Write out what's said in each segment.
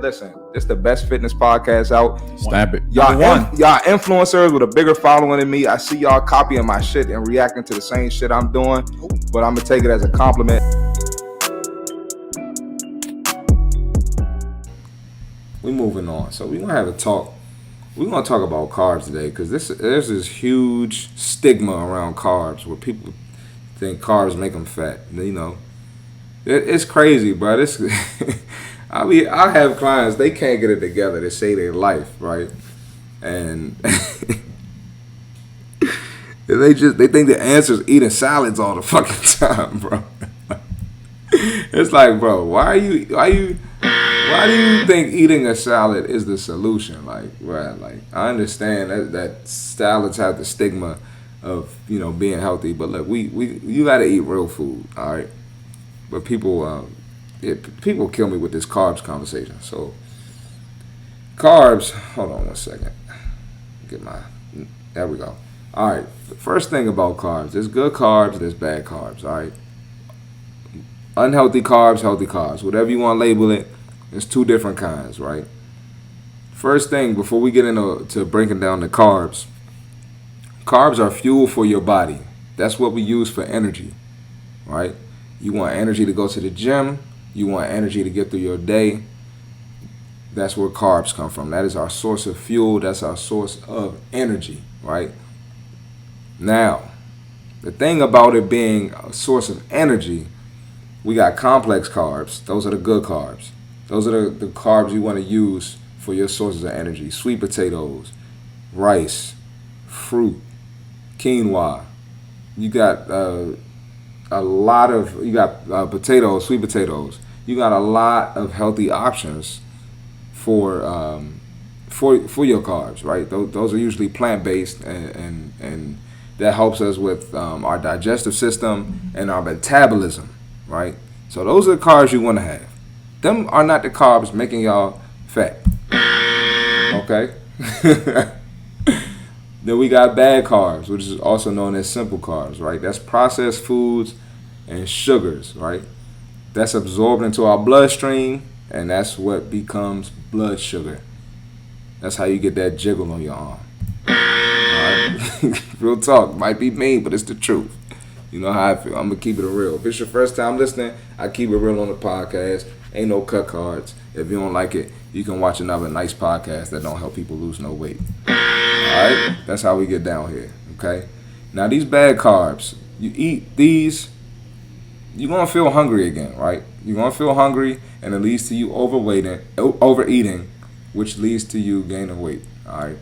Listen, it's the best fitness podcast out. Stamp it. Y'all influencers with a bigger following than me. I see y'all copying my shit and reacting to the same shit I'm doing, but I'm gonna take it as a compliment. We moving on. So we're gonna have a talk. We're gonna talk about carbs today because there's this huge stigma around carbs where people think carbs make them fat. You know, it's crazy, bro. It's I have clients, they can't get it together to say their life, right? And they think the answer is eating salads all the fucking time, bro. It's like, bro, why do you think eating a salad is the solution? Like, right, like I understand that salads have the stigma of, you know, being healthy, but look, you gotta eat real food, all right? But people kill me with this carbs conversation. So carbs, hold on one second. There we go. All right, the first thing about carbs, there's good carbs, there's bad carbs, all right? Unhealthy carbs, healthy carbs, whatever you want to label it, there's two different kinds, right? First thing, before we get into breaking down the carbs are fuel for your body. That's what we use for energy, right? You want energy to go to the gym. You want energy to get through your day. That's where carbs come from. That is our source of fuel. That's our source of energy, right? Now, the thing about it being a source of energy, we got complex carbs. Those are the good carbs. Those are the carbs you want to use for your sources of energy. Sweet potatoes, rice, fruit, quinoa. You got potatoes, sweet potatoes. You got a lot of healthy options for your carbs, right? Those are usually plant-based, and that helps us with our digestive system and our metabolism, right? So those are the carbs you want to have. Them are not the carbs making y'all fat, okay? Then we got bad carbs, which is also known as simple carbs, right? That's processed foods and sugars, right? That's absorbed into our bloodstream, and that's what becomes blood sugar. That's how you get that jiggle on your arm. All right? Real talk. Might be mean, but it's the truth. You know how I feel. I'm going to keep it real. If it's your first time listening, I keep it real on the podcast. Ain't no cut cards. If you don't like it, you can watch another nice podcast that don't help people lose no weight. Alright? That's how we get down here. Okay? Now these bad carbs, you eat these, you're going to feel hungry again, right? You're going to feel hungry, and it leads to you overeating, which leads to you gaining weight. Alright?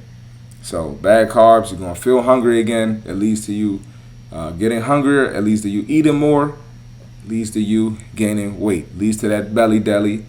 So bad carbs, you're going to feel hungry again. It leads to you getting hungrier. It leads to you eating more. Leads to you gaining weight. Leads to that belly deli.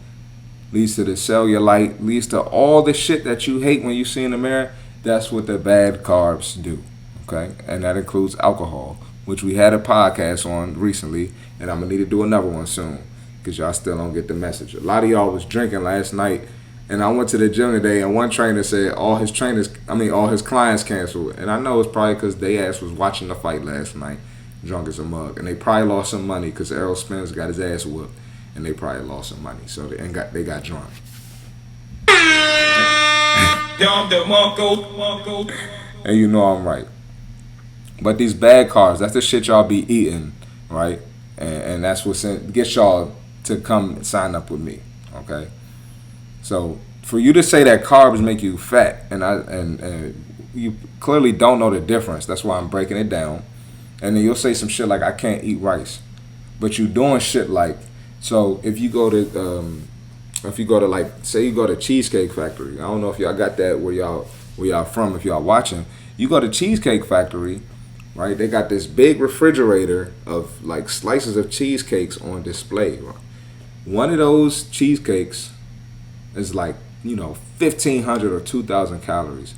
Leads to the cellulite. Leads to all the shit that you hate when you see in the mirror. That's what the bad carbs do, okay? And that includes alcohol, which we had a podcast on recently, and I'm going to need to do another one soon because y'all still don't get the message. A lot of y'all was drinking last night, and I went to the gym today, and one trainer said all his clients canceled. And I know it's probably because they ass was watching the fight last night, drunk as a mug, and they probably lost some money because Errol Spence got his ass whooped, and they probably lost some money, so they got drunk. And you know I'm right. But these bad carbs, that's the shit y'all be eating, right? And that's what gets y'all to come sign up with me, okay? So for you to say that carbs make you fat, and you clearly don't know the difference, that's why I'm breaking it down. And then you'll say some shit like, I can't eat rice. But you doing shit like, so if you go to like, say you go to Cheesecake Factory. I don't know if y'all got that where y'all from, if y'all watching. You go to Cheesecake Factory, right? They got this big refrigerator of like slices of cheesecakes on display. Right? One of those cheesecakes is like, 1,500 or 2,000 calories.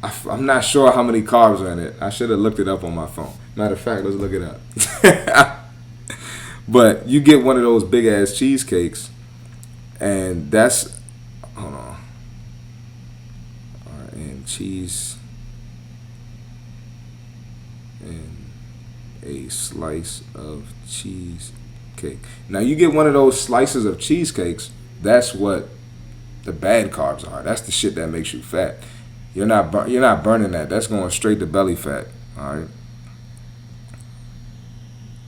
I'm not sure how many carbs are in it. I should have looked it up on my phone. Matter of fact, let's look it up. But you get one of those big ass cheesecakes, and that's, hold on. All right, and cheese and a slice of cheesecake. Now you get one of those slices of cheesecakes, That's what the bad carbs are. That's the shit that makes you fat. You're not burning that. That's going straight to belly fat. All right.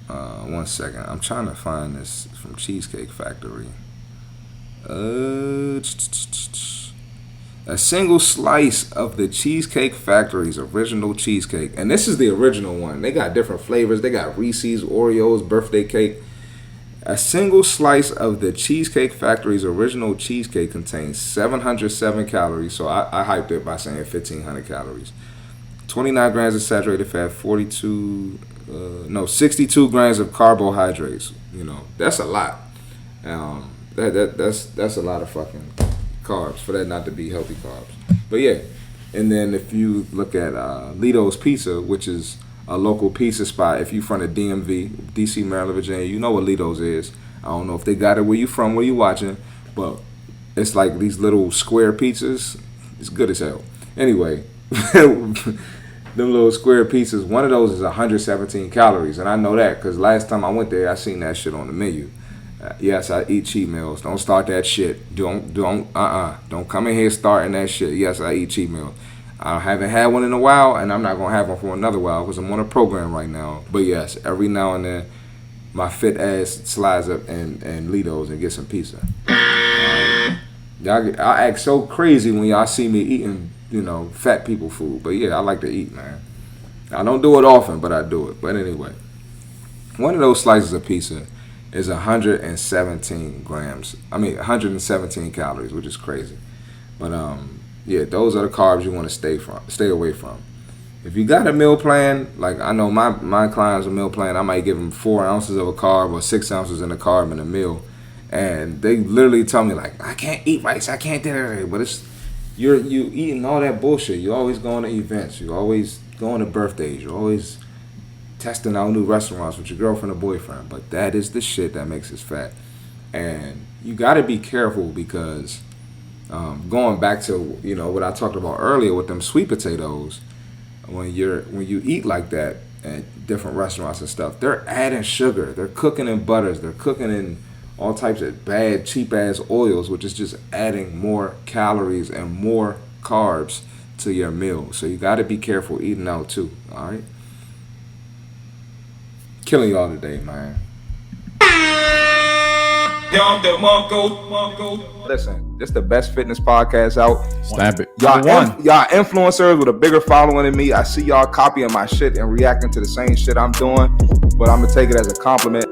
1 second. I'm trying to find this from Cheesecake Factory. A single slice of the Cheesecake Factory's original cheesecake. And this is the original one. They got different flavors. They got Reese's, Oreos, birthday cake. A single slice of the Cheesecake Factory's original cheesecake contains 707 calories. So I hyped it by saying 1,500 calories. 29 grams of saturated fat, 62 grams of carbohydrates. You know, that's a lot. That's a lot of fucking carbs for that not to be healthy carbs. But yeah, and then if you look at Lito's Pizza, which is a local pizza spot, if you from the DMV, DC, Maryland, Virginia, you know what Lito's is. I don't know if they got it where you from, where you watching, but it's like these little square pizzas. It's good as hell. Anyway, them little square pizzas, one of those is 117 calories, and I know that because last time I went there, I seen that shit on the menu. Yes, I eat cheat meals. Don't start that shit. Don't come in here starting that shit. Yes, I eat cheat meals. I haven't had one in a while, and I'm not gonna have one for another while because I'm on a program right now. But yes, every now and then, my fit ass slides up and Lido's and get some pizza. Y'all, I act so crazy when y'all see me eating, fat people food. But yeah, I like to eat, man. I don't do it often, but I do it. But anyway, one of those slices of pizza is 117 calories, which is crazy. But yeah, those are the carbs you want to stay away from. If you got a meal plan, like I know my clients a meal plan, I might give them 4 ounces of a carb or 6 ounces in a carb in a meal, and they literally tell me like, I can't eat rice, I can't do that. But it's you eating all that bullshit. You always going to events, you always going to birthdays, you always testing out new restaurants with your girlfriend or boyfriend. But that is the shit that makes us fat, and you got to be careful because going back to what I talked about earlier with them sweet potatoes. When you eat like that at different restaurants and stuff, they're adding sugar, they're cooking in butters, they're cooking in all types of bad, cheap ass oils, which is just adding more calories and more carbs to your meal. So you got to be careful eating out too. All right, killing y'all today, man. Listen, this is the best fitness podcast out. Stamp it. Y'all influencers with a bigger following than me. I see y'all copying my shit and reacting to the same shit I'm doing, but I'm gonna take it as a compliment.